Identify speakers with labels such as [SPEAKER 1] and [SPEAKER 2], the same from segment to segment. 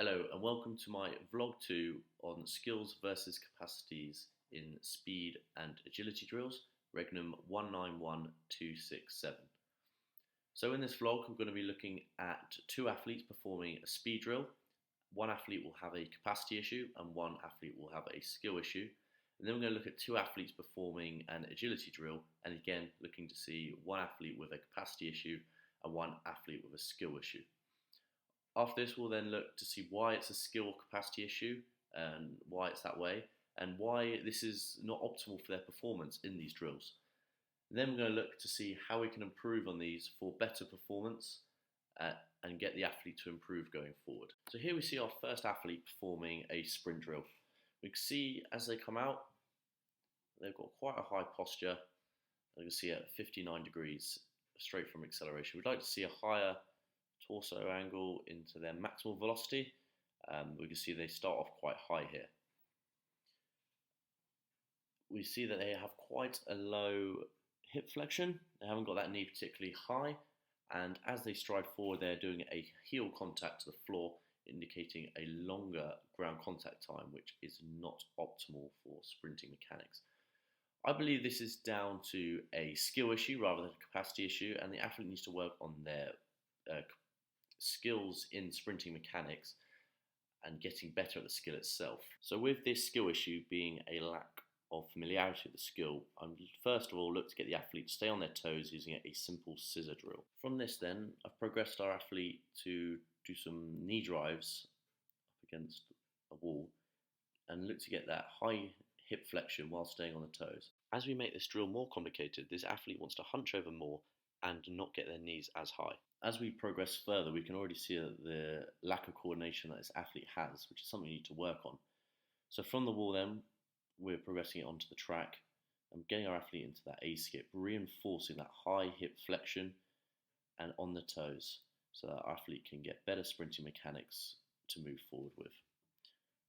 [SPEAKER 1] Hello and welcome to my vlog 2 on skills versus capacities in speed and agility drills, Regnum 191267. So in this vlog I'm going to be looking at two athletes performing a speed drill. One athlete will have a capacity issue and one athlete will have a skill issue. And then we're going to look at two athletes performing an agility drill, and again looking to see one athlete with a capacity issue and one athlete with a skill issue. After this, we'll then look to see why it's a skill or capacity issue and why it's that way, and why this is not optimal for their performance in these drills. And then we're going to look to see how we can improve on these for better performance and get the athlete to improve going forward. So here we see our first athlete performing a sprint drill. We can see as they come out, they've got quite a high posture. You can see at 59 degrees straight from acceleration. We'd like to see a higher torso angle into their maximal velocity. We can see they start off quite high here. We see that they have quite a low hip flexion. They haven't got that knee particularly high, and as they stride forward they're doing a heel contact to the floor, indicating a longer ground contact time, which is not optimal for sprinting mechanics. I believe this is down to a skill issue rather than a capacity issue, and the athlete needs to work on their skills in sprinting mechanics and getting better at the skill itself. So with this skill issue being a lack of familiarity with the skill, I'm first of all look to get the athlete to stay on their toes using a simple scissor drill. From this then, I've progressed our athlete to do some knee drives up against a wall and look to get that high hip flexion while staying on the toes. As we make this drill more complicated, this athlete wants to hunch over more and not get their knees as high. As we progress further, we can already see the lack of coordination that this athlete has, which is something we need to work on. So from the wall then, we're progressing it onto the track and getting our athlete into that A skip, reinforcing that high hip flexion and on the toes, so that our athlete can get better sprinting mechanics to move forward with.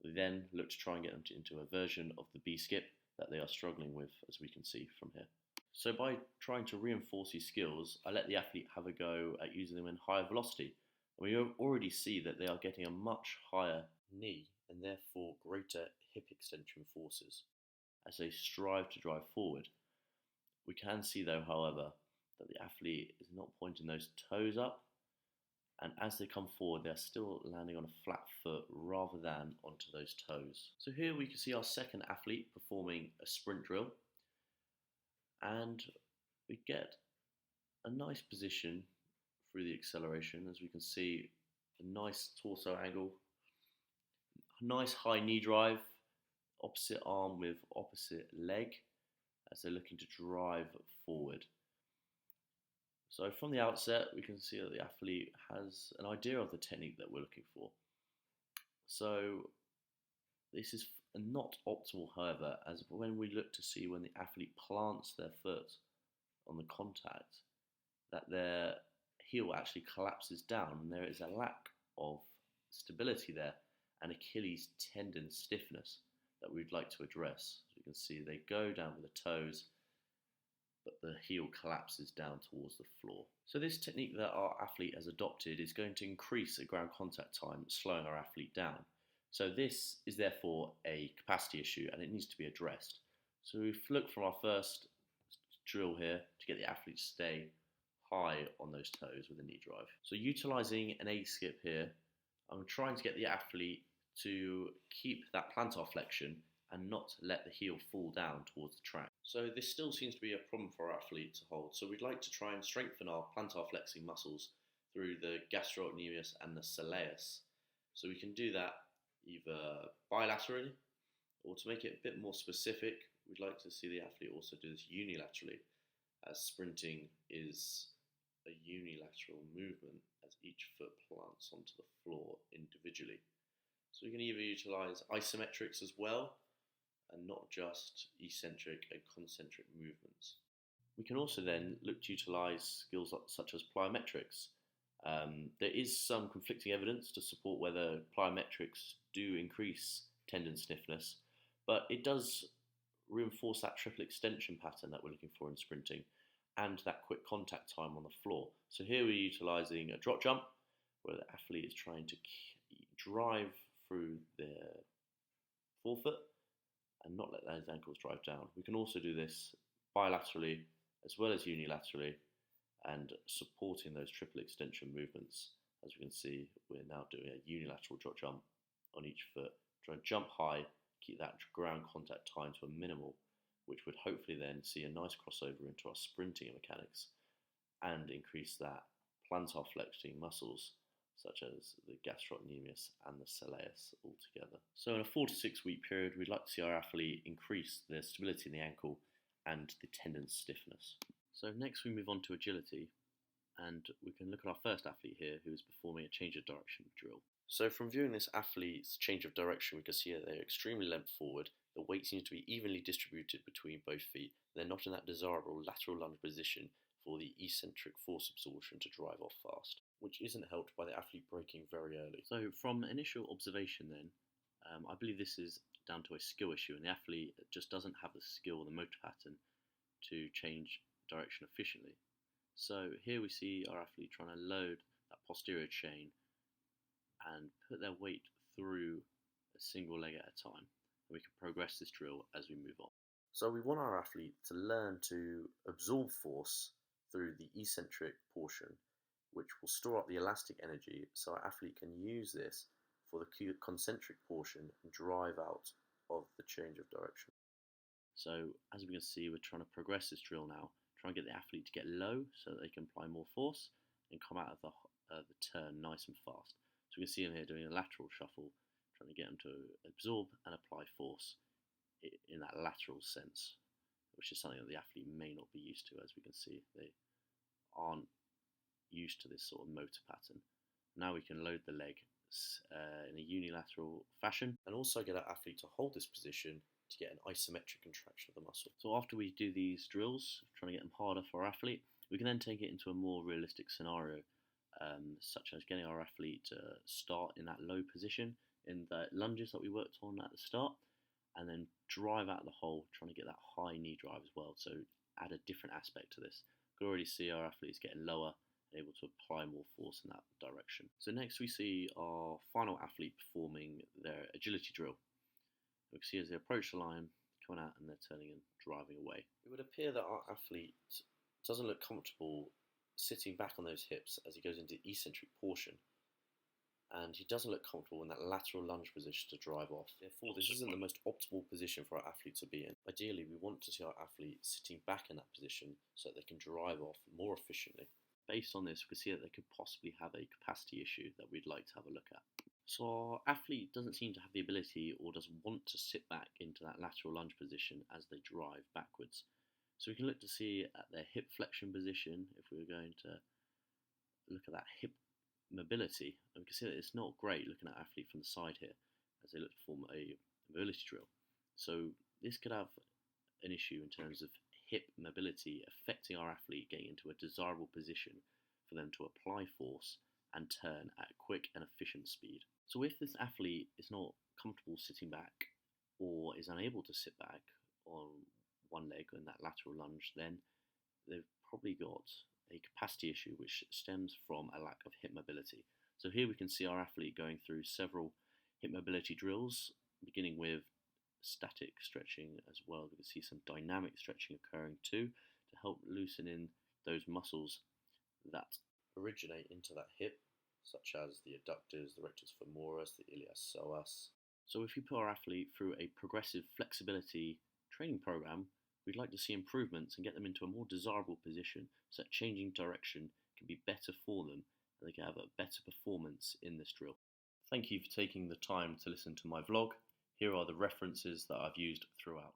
[SPEAKER 1] We then look to try and get them into a version of the B skip that they are struggling with, as we can see from here. So by trying to reinforce these skills, I let the athlete have a go at using them in higher velocity. We already see that they are getting a much higher knee and therefore greater hip extension forces as they strive to drive forward. We can see though, however, that the athlete is not pointing those toes up, and as they come forward they're still landing on a flat foot rather than onto those toes. So here we can see our second athlete performing a sprint drill, and we get a nice position through the acceleration. As we can see, a nice torso angle, a nice high knee drive, opposite arm with opposite leg as they're looking to drive forward. So from the outset we can see that the athlete has an idea of the technique that we're looking for. So this is not optimal, however, as when we look to see when the athlete plants their foot on the contact, that their heel actually collapses down and there is a lack of stability there and Achilles tendon stiffness that we'd like to address. As you can see, they go down with the toes, but the heel collapses down towards the floor. So this technique that our athlete has adopted is going to increase the ground contact time, slowing our athlete down. So this is therefore a capacity issue and it needs to be addressed. So we've looked from our first drill here to get the athlete to stay high on those toes with a knee drive. So utilising an A skip here, I'm trying to get the athlete to keep that plantar flexion and not let the heel fall down towards the track. So this still seems to be a problem for our athlete to hold. So we'd like to try and strengthen our plantar flexing muscles through the gastrocnemius and the soleus. So we can do that either bilaterally, or to make it a bit more specific, we'd like to see the athlete also do this unilaterally, as sprinting is a unilateral movement as each foot plants onto the floor individually. So we can either utilise isometrics as well, and not just eccentric and concentric movements. We can also then look to utilise skills such as plyometrics. There is some conflicting evidence to support whether plyometrics do increase tendon stiffness, but it does reinforce that triple extension pattern that we're looking for in sprinting and that quick contact time on the floor. So here we're utilising a drop jump where the athlete is trying to drive through their forefoot and not let those ankles drive down. We can also do this bilaterally as well as unilaterally and supporting those triple extension movements. As we can see, we're now doing a unilateral drop jump on each foot. Try and jump high, keep that ground contact time to a minimal, which would hopefully then see a nice crossover into our sprinting mechanics and increase that plantar flexing muscles such as the gastrocnemius and the soleus altogether. So in a 4 to 6 week period, we'd like to see our athlete increase their stability in the ankle and the tendon stiffness. So next we move on to agility, and we can look at our first athlete here who is performing a change of direction drill. So from viewing this athlete's change of direction, we can see that they're extremely lent forward. The weight seems to be evenly distributed between both feet. They're not in that desirable lateral lunge position for the eccentric force absorption to drive off fast, which isn't helped by the athlete braking very early. So from initial observation then, I believe this is down to a skill issue, and the athlete just doesn't have the skill or the motor pattern to change direction efficiently. So here we see our athlete trying to load that posterior chain and put their weight through a single leg at a time. And we can progress this drill as we move on. So we want our athlete to learn to absorb force through the eccentric portion, which will store up the elastic energy so our athlete can use this for the concentric portion and drive out of the change of direction. So as we can see, we're trying to progress this drill now, try and get the athlete to get low so that they can apply more force and come out of the turn nice and fast. So we can see him here doing a lateral shuffle, trying to get him to absorb and apply force in that lateral sense, which is something that the athlete may not be used to. As we can see, they aren't used to this sort of motor pattern. Now we can load the leg in a unilateral fashion and also get our athlete to hold this position to get an isometric contraction of the muscle. So after we do these drills, trying to get them harder for our athlete, we can then take it into a more realistic scenario, such as getting our athlete to start in that low position in the lunges that we worked on at the start, and then drive out the hole, trying to get that high knee drive as well, so add a different aspect to this. You can already see our athletes getting lower, able to apply more force in that direction. So next we see our final athlete performing their agility drill. We can see as they approach the line, coming out and they're turning and driving away. It would appear that our athlete doesn't look comfortable sitting back on those hips as he goes into the eccentric portion, and he doesn't look comfortable in that lateral lunge position to drive off. Therefore, this isn't the most optimal position for our athlete to be in. Ideally, we want to see our athlete sitting back in that position so that they can drive off more efficiently. Based on this, we can see that they could possibly have a capacity issue that we'd like to have a look at. So our athlete doesn't seem to have the ability or doesn't want to sit back into that lateral lunge position as they drive backwards. So we can look to see at their hip flexion position, if we were going to look at that hip mobility, and we can see that it's not great looking at athlete from the side here as they look to form a mobility drill. So this could have an issue in terms of hip mobility affecting our athlete getting into a desirable position for them to apply force and turn at a quick and efficient speed. So if this athlete is not comfortable sitting back or is unable to sit back on one leg in that lateral lunge, then they've probably got a capacity issue which stems from a lack of hip mobility. So here we can see our athlete going through several hip mobility drills, beginning with static stretching as well. We can see some dynamic stretching occurring too to help loosen in those muscles that originate into that hip, such as the adductors, the rectus femoris, the iliopsoas. So if we put our athlete through a progressive flexibility training program, we'd like to see improvements and get them into a more desirable position so that changing direction can be better for them and they can have a better performance in this drill. Thank you for taking the time to listen to my vlog. Here are the references that I've used throughout.